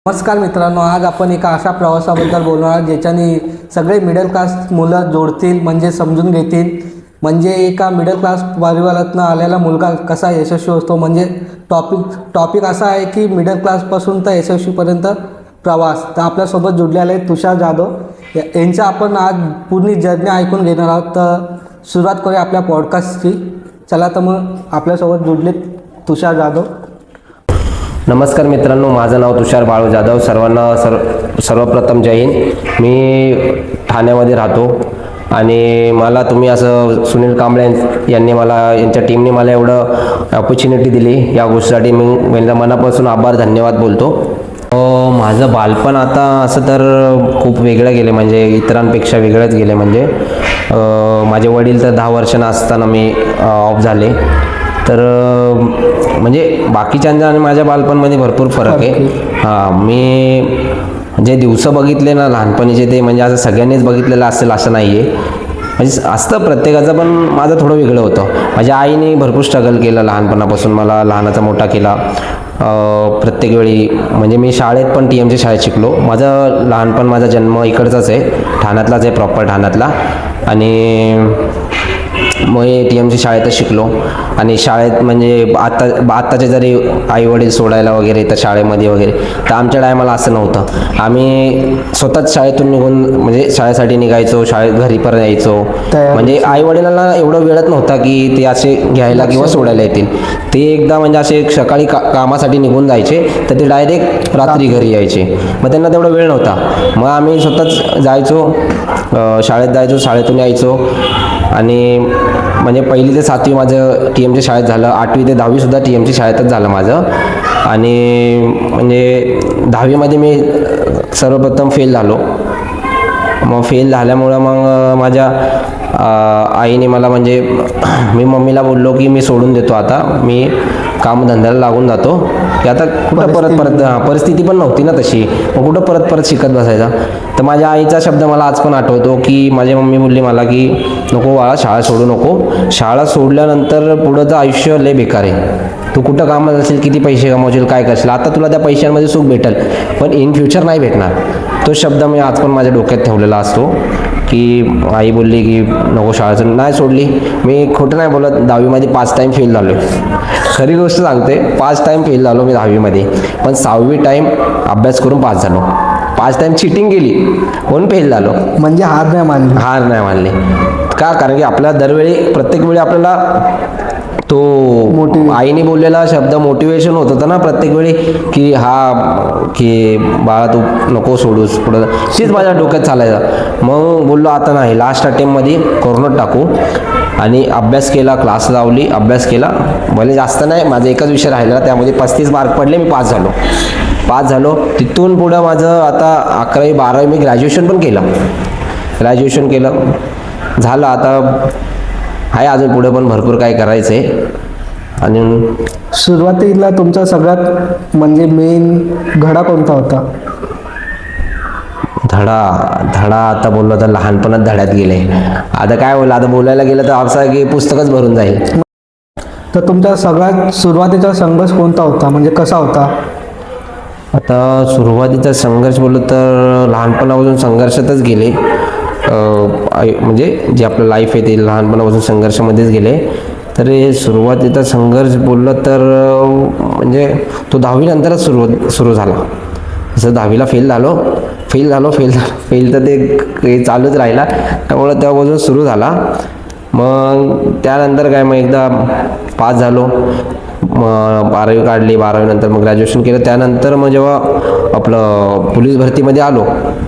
नमस्कार मित्रांनो, आज आपण एका अशा प्रवासाबद्दल बोलणार आहोत ज्याच्याने सगळे मिडल क्लास मुलं जोडतील, म्हणजे समजून घेतील. म्हणजे एका मिडल क्लास परिवारातनं आलेला मुलगा कसा यशस्वी असतो. म्हणजे टॉपिक असा आहे की मिडल क्लासपासून तर यशस्वीपर्यंत प्रवास. तर आपल्यासोबत जुडलेले आहेत तुषार जाधव. यांचा आपण आज पूर्ण जर्नी ऐकून घेणार आहोत. तर सुरुवात करूया आपल्या पॉडकास्टची. चला तर मग आपल्यासोबत जुडले तुषार जाधव. नमस्कार मित्रांनो, माझं नाव तुषार बाळू जाधव. सर्वप्रथम जय हिंद. मी ठाण्यामध्ये राहतो आणि मला तुम्ही असं सुनील कांबळे यांनी यांच्या टीमने मला एवढं ऑपॉर्च्युनिटी दिली. या गोष्टीसाठी मी माझ्या मनापासून आभार धन्यवाद बोलतो. माझं बालपण आता असं तर खूप वेगळं गेले, म्हणजे इतरांपेक्षा वेगळंच गेले. म्हणजे माझे वडील तर 10 वर्षांना असताना मी ऑफ झाले. तर म्हणजे बाकीच्यांचा आणि माझ्या बालपणमध्ये भरपूर फरक आहे. मी जे दिवस बघितले ना लहानपणीचे, ते म्हणजे असं सगळ्यांनीच बघितलेलं असेल असं नाही आहे. म्हणजे असतं प्रत्येकाचं, पण माझं थोडं वेगळं होतं. माझ्या आईने भरपूर स्ट्रगल केलं लहानपणापासून, मला लहानाचा मोठा केला. प्रत्येक वेळी म्हणजे मी शाळेत पण TMच्या शाळेत शिकलो. माझं लहानपण, माझा जन्म इकडचाच आहे, ठाण्यातलाच आहे, प्रॉपर ठाण्यातला. आणि मग TMच्या शाळेतच शिकलो. आणि शाळेत म्हणजे आत्ताचे जरी आई वडील सोडायला वगैरे तर शाळेमध्ये वगैरे, तर आमच्या टायमाला असं नव्हतं. आम्ही स्वतःच शाळेतून निघून म्हणजे शाळेसाठी निघायचो, घरी परत यायचो. म्हणजे आई वडिलांना एवढं वेळच नव्हता की ते असे घ्यायला किंवा सोडायला येतील. ते एकदा म्हणजे असे सकाळी कामासाठी निघून जायचे, तर ते डायरेक्ट रात्री घरी यायचे. मग त्यांना तेवढा वेळ नव्हता. मग आम्ही स्वतःच जायचो, शाळेत जायचो, शाळेतून यायचो. आणि म्हणजे 1ली ते 7वी माझं TMच्या शाळेत झालं. 8वी ते 10वी सुद्धा TMच्या शाळेतच झालं माझं. आणि म्हणजे 10वीमध्ये मी सर्वप्रथम फेल झालो. मग फेल झाल्यामुळं मग माझ्या आईने मला म्हणजे मी मम्मीला बोललो की मी सोडून देतो, आता मी कामधंद्याला लागून जातो, की आता कुठं परत परिस्थिती पण नव्हती ना तशी, मग कुठं परत शिकत बसायचा. तर माझ्या आईचा शब्द मला आज पण आठवतो की माझी मम्मी बोलली मला की नको बाळा, शाळा सोडू नको. शाळा सोडल्यानंतर पुढंचं आयुष्य लय बेकार आहे. तू कुठं कामात असेल, किती पैसे कमवशील, काय करशील, आता तुला त्या पैशांमध्ये सुख भेटेल, पण इन फ्युचर नाही भेटणार. तो शब्द मी आज पण माझ्या डोक्यात ठेवलेला असतो. की आई बोलली की नको, शाळेचं नाही सोडली. मी खोटं नाही बोलत, 10वीमध्ये 5 टाईम फेल झालो. खरी गोष्ट सांगते, 5 टाईम फेल झालो मी 10वीमध्ये. पण 6वी टाईम अभ्यास करून पास झालो. 5 टाईम चिटिंग केली पण फेल झालो. म्हणजे हार नाही मानली. का? कारण की आपल्या दरवेळी प्रत्येक वेळी आपल्याला तो आईने बोललेला शब्द मोटिवेशन होत होता ना प्रत्येक वेळी, की की बाळा तू नको सोडूस पुढं, तेच माझ्या डोक्यात चालायचा. मग बोललो आता नाही, लास्ट अटेम्प्टमध्ये करूनच टाकू. आणि अभ्यास केला, क्लास लावली, अभ्यास केला. भले जास्त नाही, माझा एकच विषय राहिला, त्यामध्ये 35 मार्क पडले, मी पास झालो. तिथून पुढं माझं आता 11वी 12वी मी ग्रॅज्युएशन पण केलं. झालं. आता आहे अजून पुढे पण भरपूर काय करायचं आहे. आणि सुरुवातीला तुमचा सगळ्यात म्हणजे मेन धडा कोणता होता? धडा आता बोललो तर लहानपणात धड्यात गेले. आता काय बोललं, आता बोलायला गेलं तर असं की पुस्तकच भरून जाईल. तर तुमचा सगळ्यात सुरुवातीचा संघर्ष कोणता होता, म्हणजे कसा होता? आता सुरुवातीचा संघर्ष बोललो तर लहानपणापासून संघर्षातच गेले. म्हणजे जे आपलं लाईफ आहे ते लहानपणापासून संघर्षामध्येच गेले. तर सुरुवातीचा संघर्ष बोललं तर म्हणजे तो 10वी नंतरच सुरू झाला. जसं 10वीला फेल झालो तर ते चालूच राहिला. त्यामुळं तेव्हापासून सुरू झाला. मग त्यानंतर काय, मग एकदा पास झालो, मग 12वी काढली. 12वी नंतर मग ग्रॅज्युएशन केलं. त्यानंतर मग जेव्हा आपलं पोलीस भरतीमध्ये आलो,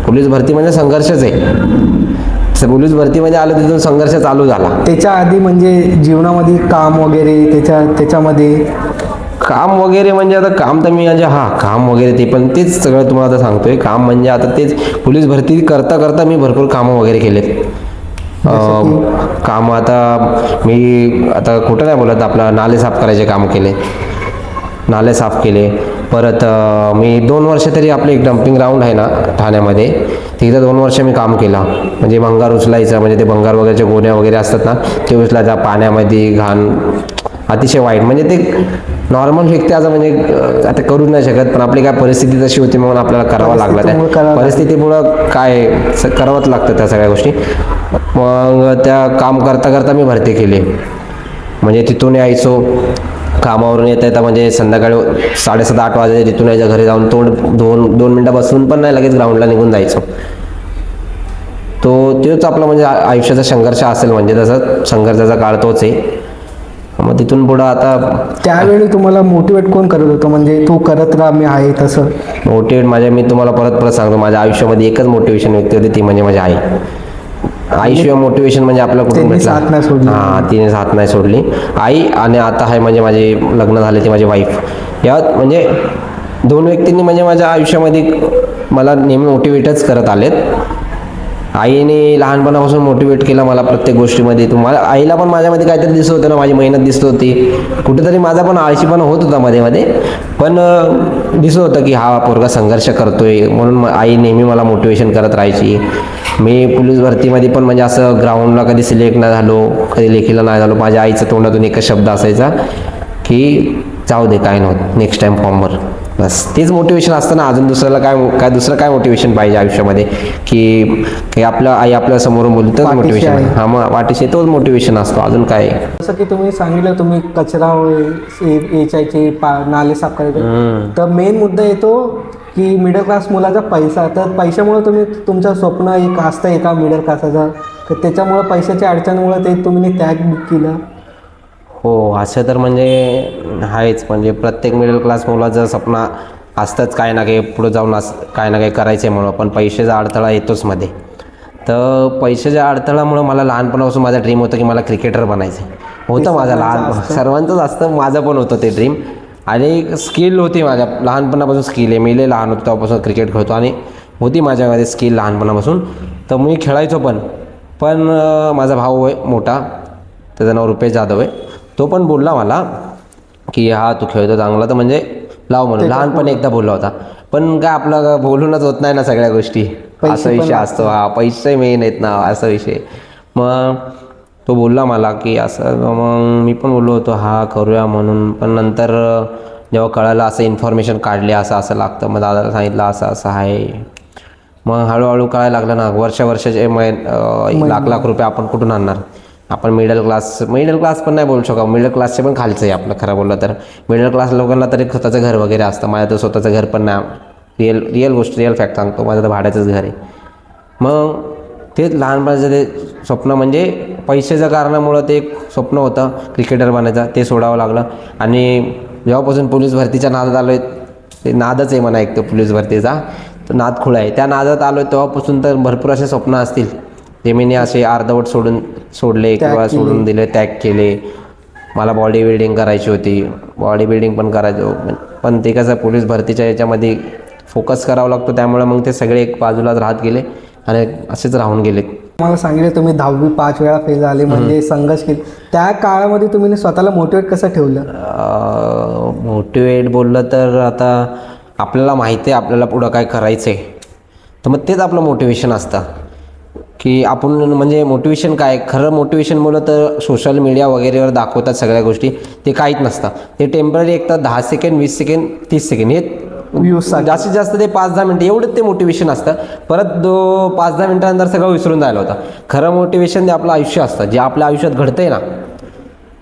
पोलीस भरती म्हणजे संघर्षच आहे. पोलीस भरतीमध्ये आलं, तिथून संघर्ष चालू झाला. त्याच्या आधी म्हणजे जीवनामध्ये काम वगैरे त्याच्यामध्ये काम वगैरे म्हणजे आता काम तर मी म्हणजे काम वगैरे ते पण तेच सगळं तुम्हाला आता सांगतोय. काम म्हणजे आता तेच पोलीस भरती करता मी भरपूर कामं वगैरे केलेत. काम आता मी आता खोटं नाही बोलत, आपला नाले साफ करायचे काम केले, नाले साफ केले. परत मी 2 वर्ष तरी आपले एक डम्पिंग ग्राउंड आहे ना ठाण्यामध्ये, तिथं 2 वर्ष मी काम केलं. म्हणजे भंगार उचलायचं, म्हणजे ते भंगार वगैरेच्या गोण्या वगैरे असतात ना, ते उचलायचा पाण्यामध्ये, घाण अतिशय वाईट. म्हणजे ते नॉर्मल व्यक्ती असं म्हणजे आता करू नाही शकत, पण आपली काय परिस्थिती तशी होती म्हणून आपल्याला करावं लागलं. परिस्थितीमुळं करावं त्या लागलं. परिस्थितीमुळं काय करावंच लागतं त्या सगळ्या गोष्टी. मग त्या काम करता करता मी भरती केली. म्हणजे तिथून यायचो, कामावरून येता येता म्हणजे संध्याकाळी 7:30-8 वाजता तिथून यायचं, घरी जाऊन दोन मिनटं बसून पण नाही लगेच ग्राउंडला निघून जायचो. तोच आपला म्हणजे आयुष्याचा संघर्ष असेल, म्हणजे तसा संघर्षाचा काळ तोच आहे. मग तिथून पुढं आता त्यावेळी तुम्हाला मोटिवेट कोण करत होतं, म्हणजे तू करत राहा मी आहे तसं? मोटिवेट मी तुम्हाला परत सांगतो, माझ्या आयुष्यामध्ये एकच मोटिवेशन व्यक्ती होती, ती म्हणजे माझी आई. आईशिवाय मोटिवेशन म्हणजे आपलं कुठून त्यांनी साथ नाही सोडली. हां, तिने साथ नाही सोडली. आई आणि आता आहे म्हणजे माझे लग्न झाले ती माझी वाईफ. या म्हणजे 2 व्यक्तींनी म्हणजे माझ्या आयुष्यामध्ये मला नेहमी मोटिवेटच करत आलेत. आईने लहानपणापासून मोटिवेट केलं मला प्रत्येक गोष्टीमध्ये. तुम्हाला आईला पण माझ्यामध्ये काहीतरी दिसत होतं ना, माझी मेहनत दिसत होती, कुठेतरी माझा पण आळशीपणा होत होता मध्ये मध्ये, पण दिसत होतं की हा पोरगा संघर्ष करतोय, म्हणून आई नेहमी मला मोटिवेशन करत राहायची. मी पोलीस भरतीमध्ये पण म्हणजे असं ग्राउंडला कधी सिलेक्ट नाही झालो, कधी लेखीला नाही झालो, माझ्या आईच्या तोंडातून एकच शब्द असायचा की जाऊ दे, काय नव्हतं, नेक्स्ट टाइम फॉर्मवर. बस तेच मोटिवेशन असतं ना. अजून दुसरं काय मोटिवेशन पाहिजे आयुष्यामध्ये, की आपलं आई आपल्या समोरून बोलली तर मोटिवेशन. हां, मग वाटेशी तोच मोटिवेशन असतो, अजून काय. जसं की तुम्ही सांगितलं तुम्ही कचरा वेचायचे, नाले साफ करायचे, तर मेन मुद्दा येतो की मिडल क्लास मुलाचा पैसा. तर पैशामुळे तुम्ही तुमचं स्वप्न एक असतं एका मिडल क्लासाचं, तर त्याच्यामुळं पैशाच्या अडचणीमुळे ते तुम्ही त्याग केलं. हो, असं तर म्हणजे आहेच. म्हणजे प्रत्येक मिडल क्लास मुलाचं स्वप्न असतंच काय ना काही पुढं जाऊन काय ना काही करायचं आहे म्हणून, पण पैशाचा अडथळा येतोच मध्ये. तर पैशाच्या अडथळ्यामुळं मला लहानपणापासून माझा ड्रीम होतं की मला क्रिकेटर बनायचं होतं. माझं सर्वांचंच असतं, माझं पण होतं ते ड्रीम. आणि स्किल होती माझ्या लहानपणापासून, स्किल आहे. मी लहान होतो तेव्हापासून क्रिकेट खेळतो आणि होती माझ्यामध्ये स्किल लहानपणापासून. तर मी खेळायचो पण माझा भाऊ आहे मोठा, त्याचं नाव रुपेश जाधव आहे, तो पण बोलला मला की हा तू खेळतो चांगला, तर म्हणजे लाव म्हणून. लहानपणी एकदा बोलला होता, पण काय आपलं बोलूनच होत नाही ना सगळ्या गोष्टी, असा विषय असतो. हा, पैसे मेन आहेत ना, असा विषय. मग तो बोलला मला की असं, मग मी पण बोललो होतो हा करूया म्हणून. पण नंतर जेव्हा कळालं, असं इन्फॉर्मेशन काढली, असं लागतं, मग दादाला सांगितलं असं आहे. मग हळूहळू कळायला लागलं ना, वर्षाचे लाख रुपये आपण कुठून आणणार. आपण मिडल क्लास पण नाही बोलू शकतो, मिडल क्लासचे पण खालचं आहे आपलं खरं बोललं तर. मिडल क्लास लोकांना तरी स्वतःचं घर वगैरे असतं, माझं तर स्वतःचं घर पण नाही. रिअल फॅक्ट सांगतो, माझं तर भाड्याचंच घर आहे. मग ते लहानपणाचं ते स्वप्न म्हणजे पैशाच्या कारणामुळं ते एक स्वप्न होतं क्रिकेटर बनायचं, ते सोडावं लागलं. आणि जेव्हापासून पोलीस भरतीच्या नादात आलो आहे, ते नादच आहे म्हणा एक, तो पोलीस भरतीचा तो नाद खुळा आहे, त्या नादात आलो आहे तेव्हापासून तर भरपूर असे स्वप्न असतील ते मी असे अर्धवट सोडले किंवा सोडून दिले, त्याग केले. मला बॉडी बिल्डिंग करायची होती, बॉडी बिल्डिंग पण करायचो, पण ते कसं पोलीस भरतीच्या याच्यामध्ये फोकस करावा लागतो, त्यामुळे मग ते सगळे एक बाजूलाच राहत गेले आणि असेच राहून गेले. मला सांगितलं तुम्ही 10वी 5 वेळा फेल झाले, म्हणजे संघर्ष केले. त्या काळामध्ये तुम्ही स्वतःला मोटिवेट कसं ठेवलं? मोटिवेट बोललं तर आता आपल्याला माहिती आहे आपल्याला पुढं काय करायचं आहे, तर मग तेच आपलं मोटिवेशन असतं की आपण म्हणजे मोटिवेशन काय. खरं मोटिवेशन बोललं तर सोशल मीडिया वगैरेवर दाखवतात सगळ्या गोष्टी, ते काहीच नसतं. ते टेम्पररी एक तर 10 सेकंड 20 सेकंड 30 सेकंड हे जास्तीत जास्त ते 5-10 मिनटं एवढंच ते मोटिवेशन असतं. परत 5-10 मिनटानंतर सगळं विसरून जायला होतं. खरं मोटिवेशन ते आपलं आयुष्य असतं, जे आपल्या आयुष्यात घडतंय ना,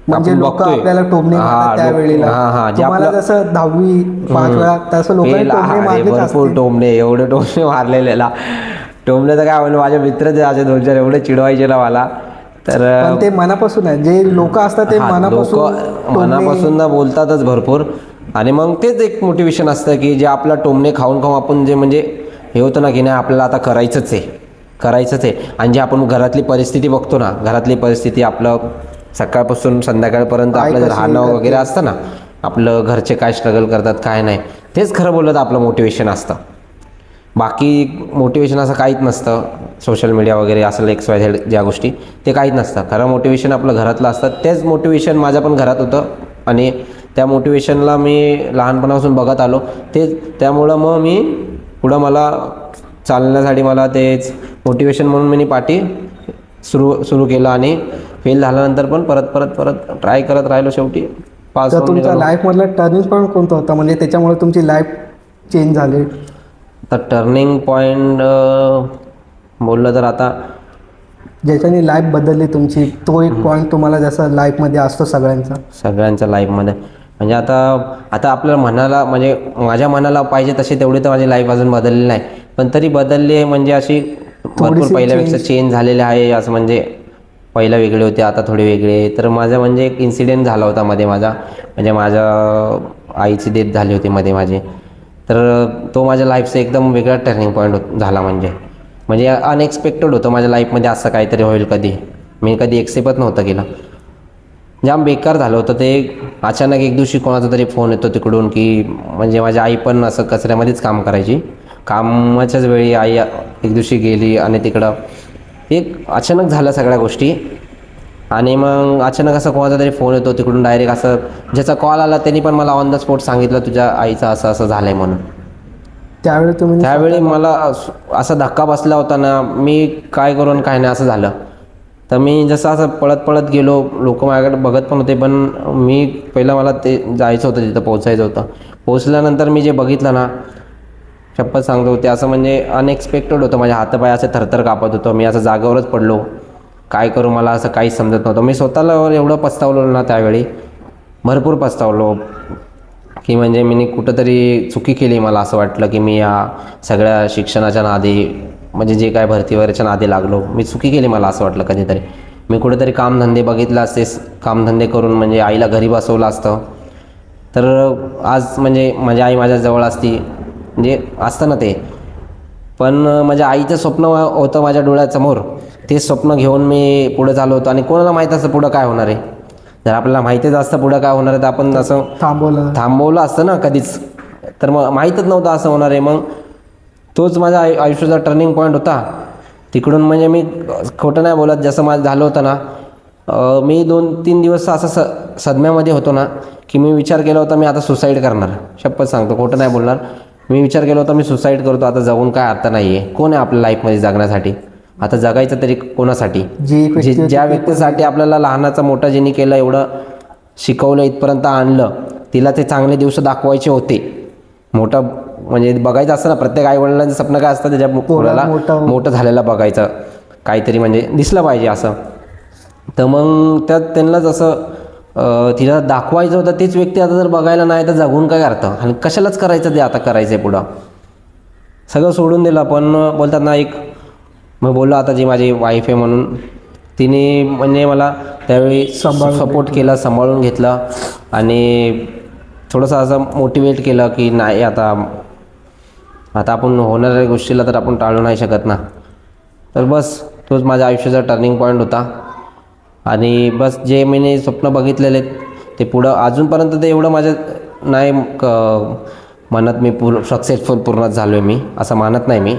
म्हणजे लोक आपल्याला टोमणे मारतात त्यावेळेला. जे आपलं जसं 10वी 5 वेळा तसं लोकांनी भरपूर टोमणे, एवढे टोमणे मारलेला. टोमणे तर काय म्हणलं, माझे मित्र जे असे 2-4 एवढे चिडवायचे ना मला, तर ते मनापासून आहे. जे लोक असतात ते मनापासून ना बोलतातच भरपूर. आणि मग तेच एक मोटिवेशन असतं की जे आपला टोमणे खाऊन आपण जे म्हणजे हे होतं ना की नाही आपल्याला आता करायचंच आहे. आणि जे आपण घरातली परिस्थिती बघतो ना, घरातली परिस्थिती आपलं सकाळपासून संध्याकाळपर्यंत आपलं राहणं वगैरे असतं ना, आपलं घरचे काय स्ट्रगल करतात काय नाही, तेच खरं बोललं तर आपलं मोटिवेशन असतं. बाकी मोटिवेशन असं काहीच नसतं. सोशल मीडिया वगैरे असं XYZ ज्या गोष्टी, ते काहीच नसतं. खरं मोटिवेशन आपलं घरातलं असतं. तेच मोटिवेशन माझ्या पण घरात होतं आणि त्या मोटिवेशनला मी लहानपणापासून बघत आलो. त्यामुळं मग मी पुढं मला चालण्यासाठी मला तेच मोटिवेशन म्हणून मी पाठी सुरू केलं. आणि फेल झाल्यानंतर पण परत ट्राय करत राहिलो. शेवटी पास तर होऊन तुमच्या निघालो. लाईफमधला टर्निंग पॉईंट कोणता होता, म्हणजे त्याच्यामुळे तुमची लाईफ चेंज झाली? तर टर्निंग पॉईंट बोललं तर आता ज्याच्याने लाईफ बदलली तुमची, तो एक पॉईंट तुम्हाला जसं लाईफमध्ये असतो सगळ्यांचा. सगळ्यांच्या लाईफमध्ये म्हणजे आता आता आपल्या मनाला म्हणजे माझ्या मनाला पाहिजे तशी तेवढी तर माझी लाईफ अजून बदलली नाही, पण तरी बदलली आहे म्हणजे अशी भरपूर थोडीशी पहिल्यापेक्षा change. चेंज झालेले आहे. असं म्हणजे पहिला वेगळे होते, आता थोडे वेगळे. तर माझा म्हणजे एक इन्सिडेंट झाला होता मध्ये माझा, म्हणजे माझ्या आईची डेथ झाली होती मध्ये माझी. तर तो माझ्या लाईफचा एकदम वेगळा टर्निंग पॉईंट झाला. म्हणजे अनएक्सपेक्टेड होतं माझ्या लाईफमध्ये असं काहीतरी होईल. मी कधी एक्सेप्टच नव्हतं केलं. जाम बेकार झालं होतं ते. अचानक एक दिवशी कोणाचा तरी फोन येतो तिकडून की म्हणजे माझी आई पण असं कचऱ्यामध्येच काम करायची. कामाच्याच वेळी आई एक दिवशी गेली आणि तिकडं एक अचानक झालं सगळ्या गोष्टी. आणि मग अचानक असं कोणाचा तरी फोन येतो तिकडून डायरेक्ट. असं ज्याचा कॉल आला त्यांनी पण मला ऑन द स्पॉट सांगितलं तुझ्या आईचं असं असं झालं आहे म्हणून. त्यावेळी मला असा धक्का बसला होता ना, मी काय करू आणि काय नाही असं झालं. तर मी जसं असं पळत पळत गेलो, लोक माझ्याकडे बघत पण होते, पण मी पहिलं मला ते जायचं होतं, तिथं पोहोचायचं होतं. पोहोचल्यानंतर मी जे बघितलं ना, शपथ सांगतो ते असं म्हणजे अनएक्सपेक्टेड होतं. माझ्या हातपाय असे थरथर कापत होतं. मी असं जागेवरच पडलो. काय करू मला असं काहीच समजत नव्हतं. मी स्वतःला एवढं पस्तावलो ना त्यावेळी, भरपूर पस्तावलो की म्हणजे मी कुठंतरी चुकी केली. मला असं वाटलं की मी या सगळ्या शिक्षणाच्या नादी म्हणजे जे काय भरती वगैरेच्या नादी लागलो. मी चुकी केली मला असं वाटलं कधीतरी. मी कुठेतरी कामधंदे बघितले असते, कामधंदे करून म्हणजे आईला घरी बसवलं असतं तर आज म्हणजे माझी आई माझ्या जवळ असती, म्हणजे असतं ना ते. पण माझ्या आईचं स्वप्न होतं माझ्या डोळ्यासमोर. ते स्वप्न घेऊन मी पुढे चालू होतो. आणि कोणाला माहीत असतं पुढं काय होणार आहे. जर आपल्याला माहितीच असतं पुढं काय होणार आहे तर आपण असं थांबवलं असतं ना कधीच. तर मग माहीतच नव्हतं असं होणार आहे. मग तोच माझ्या आयुष्याचा टर्निंग पॉईंट होता. तिकडून म्हणजे मी खोटं नाही बोलत, जसं माझं झालं होतं ना, मी 2-3 दिवस असं सदम्यामध्ये होतो ना की मी विचार केला होता मी आता सुसाईड करणार. शपथ सांगतो, खोटं नाही बोलणार. मी विचार केला होता मी सुसाईड करतो, आता जगून काय अर्थ नाही आहे. कोण आहे आपल्या लाईफमध्ये जगण्यासाठी? आता जगायचं तरी कोणासाठी? ज्या व्यक्तीसाठी आपल्याला लहानाचा मोठा ज्यांनी केलं, एवढं शिकवलं, इथपर्यंत आणलं, तिला ते चांगले दिवस दाखवायचे होते. मोठं म्हणजे बघायचं असतं ना, प्रत्येक आईवडिलांचं स्वप्न काय असतं, त्याच्या मुलाला मोठं झालेलं बघायचं, काहीतरी म्हणजे दिसलं पाहिजे असं. तर मग त्यात त्यांनाच असं तिला दाखवायचं होतं. तीच व्यक्ती आता जर बघायला नाही तर जगून काय करतं आणि कशालाच करायचं ते आता करायचं आहे पुढं. सगळं सोडून दिलं. पण बोलतात ना, एक मग बोललो आता जी माझी वाईफ आहे म्हणून तिने म्हणजे मला त्यावेळी सपोर्ट केला, सांभाळून घेतलं आणि थोडंसं असं मोटिवेट केलं की नाही आता आपण होणाऱ्या गोष्टीला तर आपण टाळू नाही शकत ना. तर बस तोच माझ्या आयुष्याचा टर्निंग पॉईंट होता. आणि बस जे मी स्वप्न बघितलेले ते पुढं अजूनपर्यंत ते एवढं माझ्या नाही म्हणत मी सक्सेसफुल पूर्णच झालो आहे. मी असं मानत नाही मी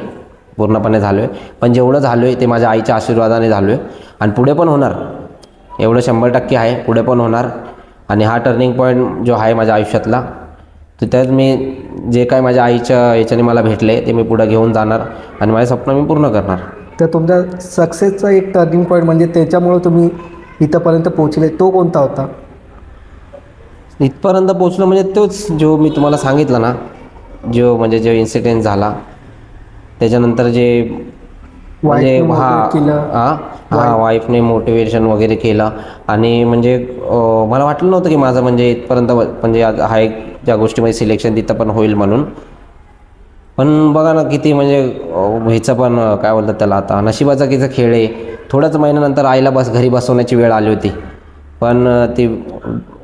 पूर्णपणे झालो आहे, पण जेवढं झालो आहे ते माझ्या आईच्या आशीर्वादाने झालो आहे. आणि पुढे पण होणार, एवढं 100% आहे, पुढे पण होणार. आणि हा टर्निंग पॉईंट जो आहे माझ्या आयुष्यातला, तर त्यात मी जे काय माझ्या आईच्या याच्याने मला भेटले ते मी पुढं घेऊन जाणार आणि माझे स्वप्न मी पूर्ण करणार. तर तुमच्या सक्सेसचा एक टर्निंग पॉईंट म्हणजे त्याच्यामुळे तुम्ही इथंपर्यंत पोहोचले, तो कोणता होता? इथपर्यंत पोचलो म्हणजे तोच जो मी तुम्हाला सांगितलं ना, जो इन्सिडेंट झाला त्याच्यानंतर जे म्हणजे वाईफने मोटिवेशन वगैरे केलं. आणि म्हणजे मला वाटलं नव्हतं की माझं म्हणजे इथपर्यंत म्हणजे हा एक ज्या गोष्टीमध्ये सिलेक्शन तिथं पण होईल म्हणून. पण बघा ना किती म्हणजे ह्याचं पण काय बोलतात त्याला, आता नशिबाचा किती खेळ आहे. थोड्याच महिन्यानंतर आईला घरी बसवण्याची वेळ आली होती, पण ती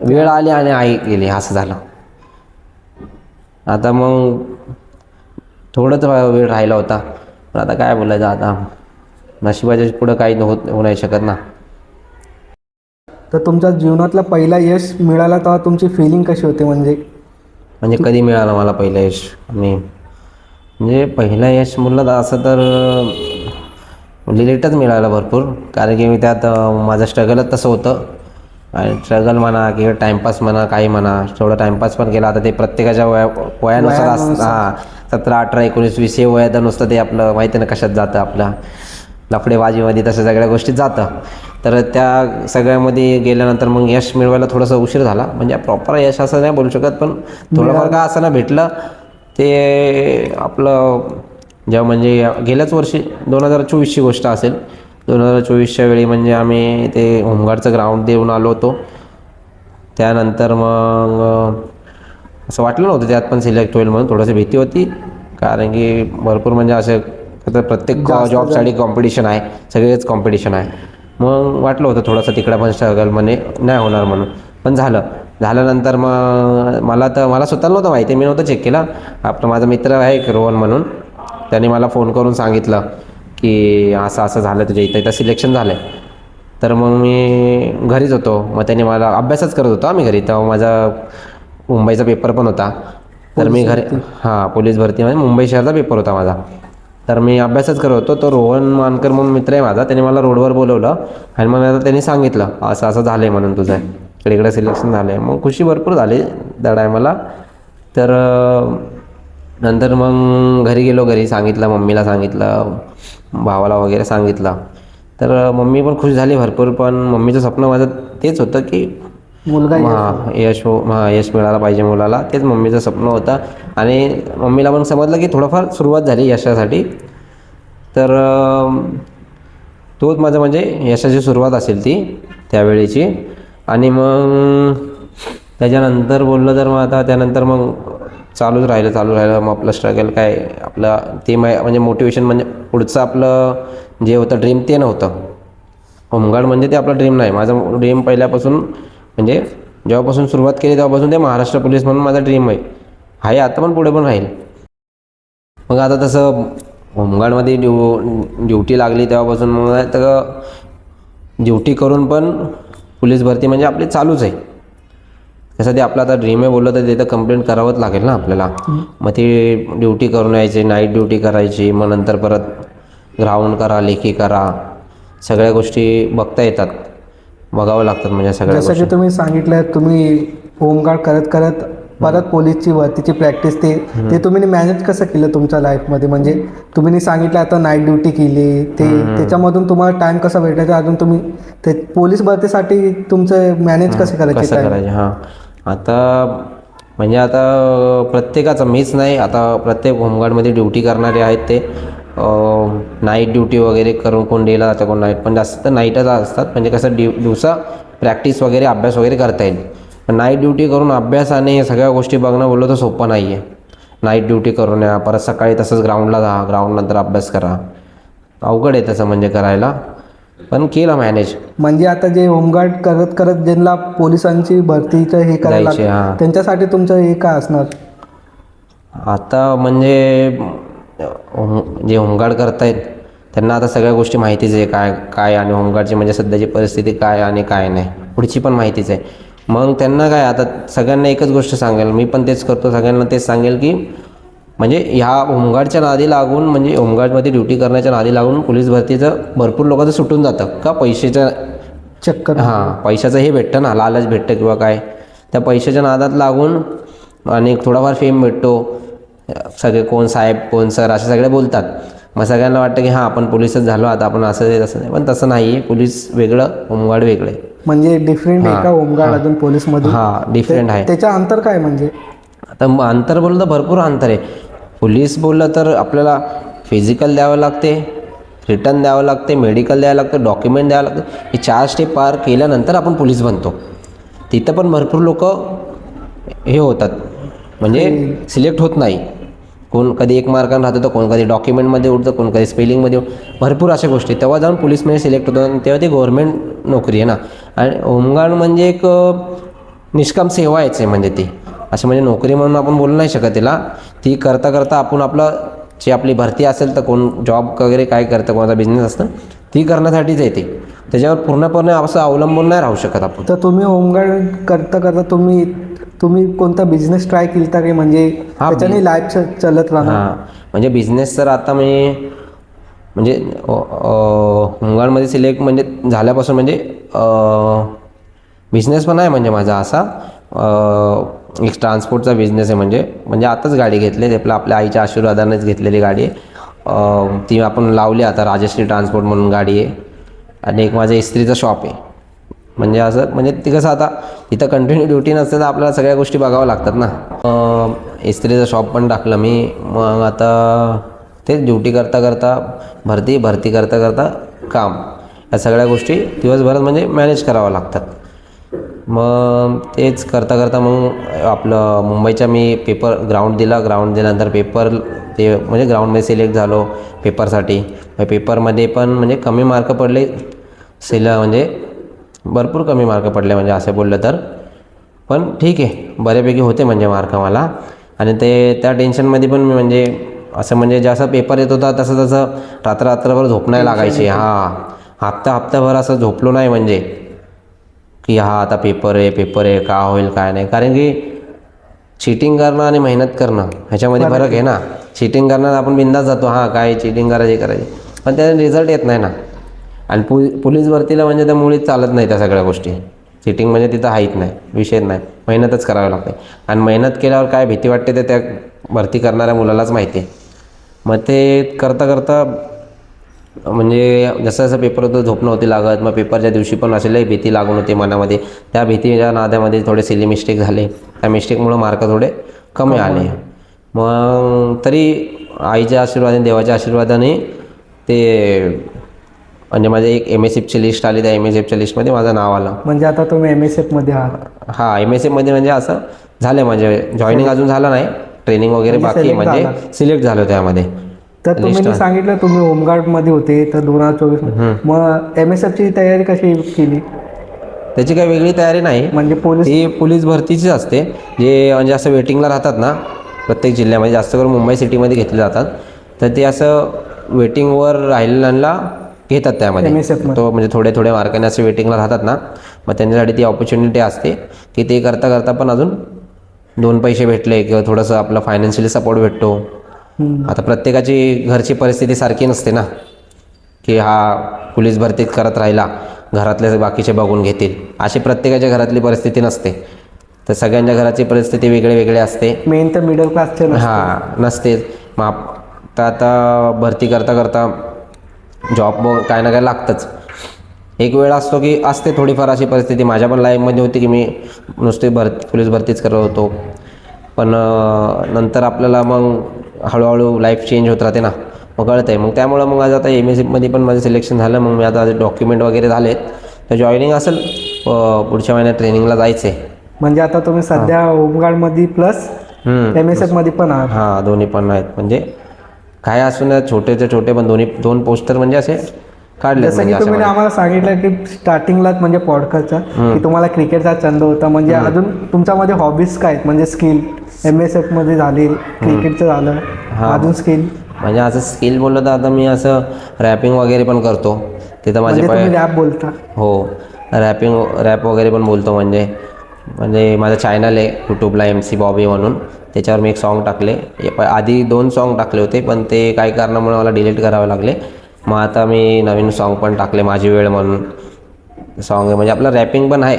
वेळ आली आणि आई गेली, असं झालं. आता मग थोडंच वेळ राहिला होता, पण आता काय बोलायचं, आता नशिबाच्या पुढं काही होऊ नाही शकत ना. तर तुमच्या जीवनातला पहिला यश मिळाला तेव्हा तुमची फिलिंग कशी होती? म्हणजे कधी मिळालं मला पहिलं यश? आणि म्हणजे पहिलं यश म्हणलं तर असं तर लेटच मिळालं भरपूर, कारण की मी त्यात माझं स्ट्रगलच तसं होतं. आणि स्ट्रगल म्हणा किंवा टाईमपास म्हणा, काही म्हणा, थोडं टाईमपास पण केला. आता ते प्रत्येकाच्या वयानुसार 17, 18, 19, 20 वयात नुसतं ते आपलं माहिती आहे ना कशात जातं आपलं. लफडेबाजीमध्ये तसं सगळ्या गोष्टीत जातं. तर त्या सगळ्यामध्ये गेल्यानंतर मग यश मिळवायला थोडासा उशीर झाला. म्हणजे प्रॉपर यश असं नाही बोलू शकत, पण थोडंफार का असं ना भेटलं. ते आपलं जेव्हा म्हणजे गेल्याच वर्षी 2024ची गोष्ट असेल. 2024च्या वेळी म्हणजे आम्ही ते होमगार्डचं ग्राउंड देऊन आलो होतो. त्यानंतर मग असं वाटलं नव्हतं त्यात पण सिलेक्ट होईल म्हणून. थोडंसं भीती होती, कारण की भरपूर म्हणजे असं तर प्रत्येक जॉबसाठी कॉम्पिटिशन आहे, सगळेच कॉम्पिटिशन आहे. मग वाटलं होतं थोडंसं तिकडं पण स्ट्रगल म्हणे नाही होणार म्हणून, पण झाल्यानंतर मग मला स्वतःला नव्हतं माहिती, मी नव्हतं चेक केला. आपलं माझा मित्र आहे एक रोहन म्हणून, त्याने मला फोन करून सांगितलं की असं असं झालं, तुझ्या इथं सिलेक्शन झालं आहे. तर मग मी घरीच होतो. मग त्याने मला अभ्यासच करत होतो आम्ही घरी. तेव्हा माझा मुंबईचा पेपर पण होता. तर मी घरी पोलीस भरतीमध्ये मुंबई शहराचा पेपर होता माझा. तर मी अभ्यासच करत होतो. तो रोहन मानकर म्हणून मित्र आहे माझा, त्याने मला रोडवर बोलवलं आणि मग आता त्यांनी सांगितलं असं असं झालं आहे म्हणून, तुझं इकडे सिलेक्शन झालं आहे. मग खुशी भरपूर झाली त्या टायमाला. तर नंतर मग घरी गेलो, घरी सांगितलं, मम्मीला सांगितलं, भावाला वगैरे सांगितलं. तर मम्मी पण खुश झाली भरपूर. पण मम्मीचं स्वप्न माझं तेच होतं की मुलगा यश मिळाला पाहिजे मुलाला, तेच मम्मीचं स्वप्न होतं. आणि मम्मीला पण समजलं की थोडंफार सुरुवात झाली यशासाठी. तर तोच माझं म्हणजे यशाची सुरुवात असेल ती त्यावेळेची. आणि मग त्याच्यानंतर बोललं तर मग आता त्यानंतर मग चालू राहिलं. मग आपलं स्ट्रगल काय आपलं ते म्हणजे मोटिवेशन म्हणजे पुढचं आपलं जे होतं ड्रीम ते नव्हतं. होमगार्ड म्हणजे ते आपलं ड्रीम नाही. माझं ड्रीम पहिल्यापासून म्हणजे जेव्हापासून सुरुवात केली तेव्हापासून ते महाराष्ट्र पोलीस म्हणून माझा ड्रीम आहे आता पण पुढे पण राहील. मग आता तसं होमगार्डमध्ये ड्युटी लागली तेव्हापासून मग तर ड्युटी करून पण पोलीस भरती म्हणजे आपली चालूच आहे. त्यासाठी आपलं आता ड्रीम आहे बोललं तर तिथं कंप्लेंट करावंच लागेल ना आपल्याला. मग ते ड्युटी करून यायचे, नाईट ड्युटी करायची, मग नंतर परत ग्राउंड करा, लेखी करा, सगळ्या गोष्टी बघता येतात, बघावं लागतात म्हणजे सगळ्या जसं की तुम्ही सांगितलं, तुम्ही होमगार्ड करत करत परत पोलीसची भरतीची प्रॅक्टिस ते तुम्ही मॅनेज कसं केलं तुमच्या लाईफमध्ये? म्हणजे तुम्ही सांगितलं आता नाईट ड्युटी केली, त्याच्यामधून तुम्हाला टाईम कसा भेटायचा, अजून तुम्ही ते पोलीस भरतीसाठी तुमचं मॅनेज कसं करायचे? हां, आता म्हणजे आता प्रत्येकाचं, मीच नाही, आता प्रत्येक होमगार्डमध्ये ड्युटी करणारे आहेत ते नाईट ड्युटी वगैरे करून कोण डेला जातं, कोण नाईट, पण जास्त तर नाईटच असतात. म्हणजे कसं दिवसा प्रॅक्टिस वगैरे अभ्यास वगैरे करता येईल. पण नाईट ड्युटी करून अभ्यास आणि या सगळ्या गोष्टी बघणं बोललं तर सोपं नाही आहे. नाईट ड्युटी करून या, परत सकाळी तसंच ग्राउंडला जा, ग्राउंड नंतर अभ्यास करा, अवघड आहे तसं म्हणजे करायला, पण केलं मॅनेज. म्हणजे आता जे होमगार्ड करत करत ज्यांना पोलिसांची भरतीचं हे करायला त्यांच्यासाठी तुमचं हे काय असणार? आता म्हणजे जे होमगार्ड करतायत त्यांना आता सगळ्या गोष्टी माहितीच आहे, काय आणि होमगार्डची म्हणजे सध्याची परिस्थिती काय आणि काय नाही, पुढची पण माहितीच आहे. मग त्यांना काय, आता सगळ्यांना एकच गोष्ट सांगेल, मी पण तेच करतो, सगळ्यांना तेच सांगेल की म्हणजे ह्या होमगार्डच्या नादी लागून, म्हणजे होमगार्डमध्ये ड्युटी करण्याच्या नादी लागून पोलीस भरतीचं भरपूर लोकांचं सुटून जातं का, पैशाच्या चक्कर. पैशाचं हे भेटतं ना, लालच भेटतं किंवा काय, त्या पैशाच्या नादात लागून आणि थोडाफार फेम भेटतो, सगळे कोण साहेब कोण सर असे सगळे बोलतात. मग सगळ्यांना वाटतं की हां आपण पोलीसच झालो, आता आपण असं आहे तसं नाही, पण तसं नाही आहे. पोलीस वेगळं, होमगार्ड वेगळे, म्हणजे डिफरंट आहे का होमगार्ड अजून पोलीसमध्ये? हां, डिफरंट आहे. त्याचं अंतर काय? म्हणजे आता अंतर बोललं तर भरपूर अंतर आहे. पोलीस बोललं तर आपल्याला फिजिकल द्यावं लागते, रिटर्न द्यावं लागते, मेडिकल द्यावं लागतं, डॉक्युमेंट द्यावं लागतं. हे 4 स्टेप पार केल्यानंतर आपण पोलीस बनतो. तिथं पण भरपूर लोक हे होतात, म्हणजे सिलेक्ट होत नाही. कोण कधी 1 मार्कानं राहतं, तर कोण कधी डॉक्युमेंटमध्ये उठतं, कोण कधी स्पेलिंगमध्ये, भरपूर अशा गोष्टी. तेव्हा जाऊन पोलीसमध्ये सिलेक्ट होतं आणि तेव्हा ती गव्हर्नमेंट नोकरी आहे ना. आणि होमगार्ड म्हणजे एक निष्काम सेवा आहे म्हणजे ती, असं म्हणजे नोकरी म्हणून आपण बोलू नाही शकत तिला. ती करता करता आपण आपलं जे आपली भरती असेल, तर कोण जॉब वगैरे काय करतं, कोणाचा बिझनेस असतं, ती करण्यासाठीच येते. त्याच्यावर पूर्णपणे असं अवलंबून नाही राहू शकत आपण. तर तुम्ही होमगार्ड करता करता तुम्ही कोणता बिझनेस ट्राय केला की म्हणजे त्याच्याने लाईफ चालत राहणार? हां, म्हणजे बिझनेस तर आता मी म्हणजे होमगार्डमध्ये सिलेक्ट म्हणजे झाल्यापासून म्हणजे बिझनेस पण आहे म्हणजे माझा असा एक ट्रान्सपोर्टचा बिझनेस आहे. म्हणजे आताच गाडी घेतली, आपल्या आईच्या आशीर्वादानेच घेतलेली गाडी आहे. ती आपण लावली आता राजश्री ट्रान्सपोर्ट म्हणून गाडी आहे. आणि एक माझं इस्त्रीचं शॉप आहे. म्हणजे असं म्हणजे ती कसं आता तिथं कंटिन्यू ड्युटी नसते तर आपल्याला सगळ्या गोष्टी बघाव्या लागतात ना. इस्त्रीचं शॉप पण टाकलं मी. मग आता तेच ड्युटी करता करता भरती करता करता काम, या सगळ्या गोष्टी दिवसभरात म्हणजे मॅनेज कराव्या लागतात. मग तेच करता करता मग आपलं मुंबईच्या मी ग्राउंड दिल्यानंतर पेपर ते म्हणजे ग्राउंडमध्ये सिलेक्ट झालो पेपरसाठी. पेपरमध्ये पण म्हणजे कमी मार्क पडले, म्हणजे भरपूर कमी मार्क पडले म्हणजे असं बोललं तर. पण ठीक आहे, बऱ्यापैकी होते म्हणजे मार्क मला. आणि त्या टेन्शनमध्ये पण मी म्हणजे असं म्हणजे जसा पेपर येत होता तसं रात्रभर झोप नाही लागायची. हप्ताभर असं झोपलो नाही म्हणजे की आता पेपर आहे का होईल काय नाही. कारण की चीटिंग करणं आणि मेहनत करणं ह्याच्यामध्ये फरक आहे ना. चीटिंग करणार आपण बिंदास जातो, काय चीटिंग करायची, पण त्याने रिझल्ट येत नाही ना. आणि पोलीस भरतीला म्हणजे त्या मुळीच चालत नाही त्या सगळ्या गोष्टी. चीटिंग म्हणजे तिथं हाईत नाही, विषय नाही, मेहनतच करावी लागते. आणि मेहनत केल्यावर काय भीती वाटते ते त्या भरती करणाऱ्या मुलालाच माहिती आहे. मग ते करता म्हणजे जसं पेपर होतं झोप नव्हती लागत. मग पेपरच्या दिवशी पण असेलही भीती लागून होती मनामध्ये. त्या भीतीच्या नाद्यामध्ये थोडे सिली मिस्टेक झाले. त्या मिस्टेकमुळं मार्क थोडे कमी आले. मग तरी आईच्या आशीर्वादाने, देवाच्या आशीर्वादाने ते म्हणजे माझे एक MSFची लिस्ट आली. त्या MSFच्या लिस्टमध्ये माझं नाव आलं. म्हणजे आता तुम्ही MSFमध्ये आहात? हां, MSFमध्ये म्हणजे असं झालं, म्हणजे जॉईनिंग अजून झालं नाही, ट्रेनिंग वगैरे बाकी, म्हणजे सिलेक्ट झालं त्यामध्ये. तर तुम्ही सांगितलं तुम्ही होमगार्डमध्ये होते तर 2024. मग MSFची तयारी कशी केली? त्याची काही वेगळी तयारी नाही, म्हणजे पोलीस भरतीचीच असते. जे म्हणजे असं वेटिंगला राहतात ना प्रत्येक जिल्ह्यामध्ये, जास्त करून मुंबई सिटीमध्ये घेतले जातात. तर ते असं वेटिंगवर राहिलेल्यांना घेतात त्यामध्ये. तो म्हणजे थोडे मार्काने असे वेटिंगला राहतात ना, मग त्यांच्यासाठी ती ऑपॉर्च्युनिटी असते की ते करता पण अजून 2 पैसे भेटले किंवा थोडंसं आपलं फायनान्शियली सपोर्ट भेटतो. आता प्रत्येकाची घरची परिस्थिती सारखी नसते ना, की पोलीस भरतीत करत राहिला घरातले बाकीचे बघून घेतील, अशी प्रत्येकाच्या घरातली परिस्थिती नसते. तर सगळ्यांच्या घराची परिस्थिती वेगळी असते. मेन तर मिडल क्लासचे नसतेच. मग आता भरती करता जॉब काय ना काय लागतंच. एक वेळ असतो की असते थोडीफार अशी परिस्थिती. माझ्या पण लाईफमध्ये होती की मी नुसती पोलीस भरतीच करत होतो. पण नंतर आपल्याला मग हळूहळू लाईफ चेंज होत राहते ना, मग कळतं आहे. मग त्यामुळं मग आज आता MSFमध्ये पण माझं सिलेक्शन झालं. मग मी आता डॉक्युमेंट वगैरे झालेत, तर जॉईनिंग असेल पुढच्या महिन्यात. ट्रेनिंगला जायचं आहे. म्हणजे आता तुम्ही सध्या होमगार्डमध्ये प्लस MSFमध्ये पण आहात? हां, दोन्ही पण आहेत. म्हणजे काय असून छोटे पण दोन पोस्टर म्हणजे असे काढले. जसं की तुम्ही आम्हाला सांगितलं की स्टार्टिंगलाच म्हणजे पॉडकास्टचा की तुम्हाला क्रिकेटचा छंद होता. म्हणजे अजून तुमच्यामध्ये हॉबीज काय आहेत? म्हणजे स्किल MSFमध्ये झाली, क्रिकेटचं झालं, अजून स्किल म्हणजे असं स्किल बोललं तर आता मी असं रॅपिंग वगैरे पण करतो. तिथं माझे रॅप बोलता? हो, रॅप वगैरे पण बोलतो. म्हणजे माझं चॅनल आहे यूट्यूबला MC बॉबी म्हणून. त्याच्यावर मी एक सॉन्ग टाकले. आधी 2 सॉन्ग टाकले होते, पण ते काही कारणामुळे मला डिलीट करावे लागले. मग आता मी नवीन सॉन्ग पण टाकले, माझी वेळ म्हणून सॉन्ग आहे. म्हणजे आपलं रॅपिंग पण आहे,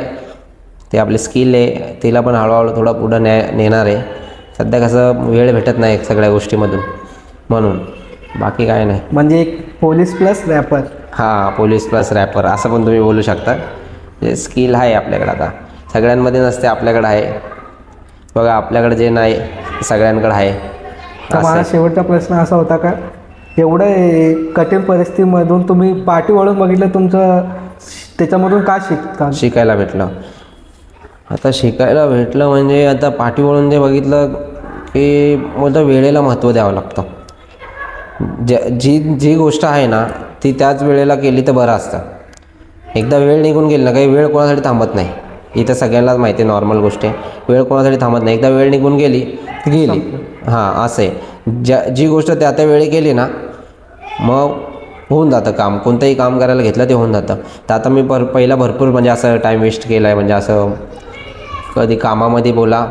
ते आपली स्किल आहे, तिला पण हळूहळू थोडं पुढं नेणार आहे. सध्या कसं वेळ भेटत नाही सगळ्या गोष्टीमधून, म्हणून बाकी काय नाही. म्हणजे एक पोलीस प्लस रॅपर? हां, पोलीस प्लस रॅपर असं पण तुम्ही बोलू शकता. म्हणजे स्किल आहे आपल्याकडे, आता सगळ्यांमध्ये नसते, आपल्याकडे आहे बघा. आपल्याकडे जे नाही सगळ्यांकडे आहे. तर माझा शेवटचा प्रश्न असा होता का एवढं कठीण परिस्थितीमधून तुम्ही पाठी वळून बघितलं, तुमचं त्याच्यामधून का शिकायला भेटलं? आता शिकायला भेटलं म्हणजे आता पाठी वळून जे बघितलं की मला वेळेला महत्त्व द्यावं लागतं. जी गोष्ट आहे ना ती त्याच वेळेला केली तर बरं असतं. एकदा वेळ निघून गेली ना, काही वेळ कोणासाठी थांबत नाही. इथं सगळ्यांनाच माहिती आहे, नॉर्मल गोष्ट आहे. वेळ कोणासाठी थांबत नाही, एकदा वेळ निघून गेली ती गेली. हां, असं आहे. जी गोष्ट त्या वेळी केली ना मग होऊन जातं काम. कोणतंही काम करायला घेतलं ते होऊन जातं. तर आता मी पहिला भरपूर म्हणजे असं टाईम वेस्ट केला आहे. म्हणजे असं कधी कामामध्ये बोला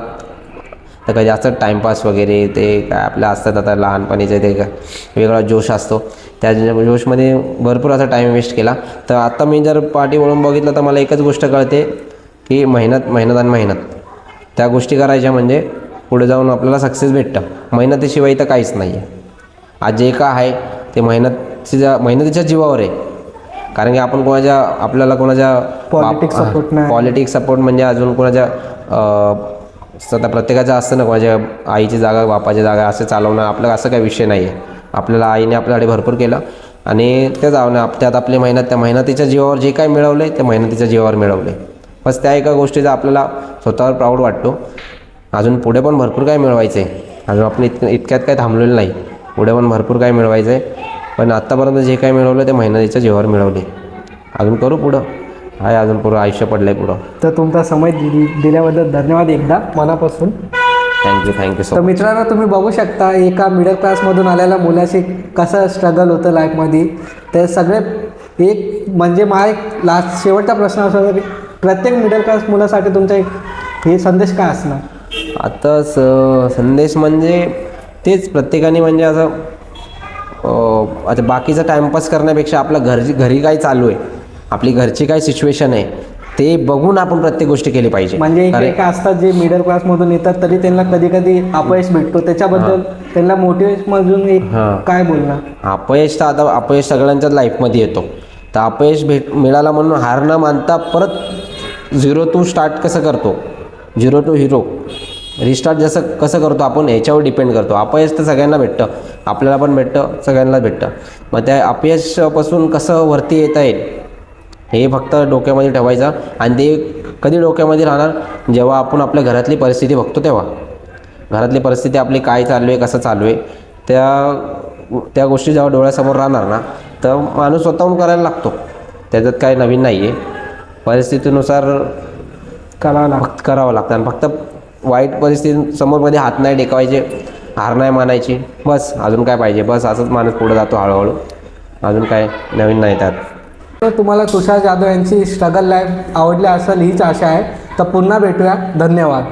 तर कधी असं टाईमपास वगैरे, ते काय आपलं असतात आता लहानपणीचे ते वेगळा जोश असतो, त्या जोशमध्ये भरपूर असा टाईम वेस्ट केला. तर आता मी जर पाठी वळून बघितलं तर मला एकच गोष्ट कळते की मेहनत त्या गोष्टी करायच्या म्हणजे पुढे जाऊन आपल्याला सक्सेस भेटतं. मेहनतीशिवाय तर काहीच नाही आहे. आज जे का आहे ते मेहनतीच्या जीवावर आहे. कारण की आपण आपल्याला कोणाच्या Politics support नाही. पॉलिटिक्स सपोर्ट म्हणजे अजून कोणाच्या स्वतः प्रत्येकाचं असतं ना, कोणाच्या आईची जागा बापाची जागा असं चालवणं आपलं असं काही विषय नाही आहे. आपल्याला आईने आपल्यासाठी भरपूर केलं आणि ते जाऊन त्यात आपली त्या मेहनतीच्या जीवावर जे काही मिळवलं आहे ते मेहनतीच्या जीवावर मिळवले. बस त्या एका गोष्टीचा आपल्याला स्वतःवर प्राऊड वाटतो. अजून पुढे पण भरपूर काय मिळवायचं आहे. अजून आपण इतक्यात काय थांबलेलं नाही. पुढे पण भरपूर काय मिळवायचं आहे. पण आत्तापर्यंत जे काही मिळवलं ते मेहनतीच्या जीवावर मिळवले. अजून करू पुढं, आहे अजून पुढं आयुष्य पडलं आहे पुढं. तर तुमचा समय दिल्याबद्दल धन्यवाद एकदा मनापासून. थँक्यू सो तर मच. मित्रांनो, तुम्ही बघू शकता एका मिडल क्लासमधून आलेल्या मुलाशी कसं स्ट्रगल होतं लाईफमध्ये. ते सगळे एक म्हणजे मला एक शेवटचा प्रश्न असा होता की प्रत्येक मिडल क्लास मुलासाठी तुमचा एक हे संदेश काय असणार? आता संदेश म्हणजे तेच प्रत्येकाने म्हणजे असं आता बाकीचा टाईमपास करण्यापेक्षा आपलं घरी काय चालू आहे, आपली घरची काय सिच्युएशन आहे ते बघून आपण प्रत्येक गोष्टी केली पाहिजे. म्हणजे एक असतात जे मिडल क्लासमधून येतात तरी त्यांना कधी कधी अपयश भेटतो, त्याच्याबद्दल त्यांना मोटिवेशनमधून एक काय बोलणार? अपयश तर आता अपयश सगळ्यांच्याच लाईफमध्ये येतो. तर अपयश मिळाला म्हणून हार न मानता परत 0 टू स्टार्ट कसं करतो, 0 टू हिरो रिस्टार्ट कसं करतो आपण ह्याच्यावर डिपेंड करतो. अपयश तर सगळ्यांना भेटतं, आपल्याला पण भेटतं, सगळ्यांनाच भेटतं. मग त्या अपयशापासून कसं वरती येता येईल हे फक्त डोक्यामध्ये ठेवायचं. आणि ते कधी डोक्यामध्ये राहणार, जेव्हा आपण आपल्या घरातली परिस्थिती बघतो तेव्हा. घरातली परिस्थिती आपली काय चालू आहे, कसं चालू आहे, त्या गोष्टी जेव्हा डोळ्यासमोर राहणार ना, तर माणूस स्वतःहून करायला लागतो. त्याच्यात काय नवीन नाही आहे. परिस्थितीनुसार करावं लागतं. आणि फक्त वाईट परिस्थिती समोरमध्ये हात नाही टेकवायचे, हार नाही मानायची, बस. अजून काय पाहिजे? बस असंच माणूस पुढे जातो हळूहळू. अजून काय नवीन नाही त्यात. तर तुम्हाला तुषार जाधव यांची स्ट्रगल लाईफ आवडली असेल हीच आशा आहे. तर पुन्हा भेटूया. धन्यवाद.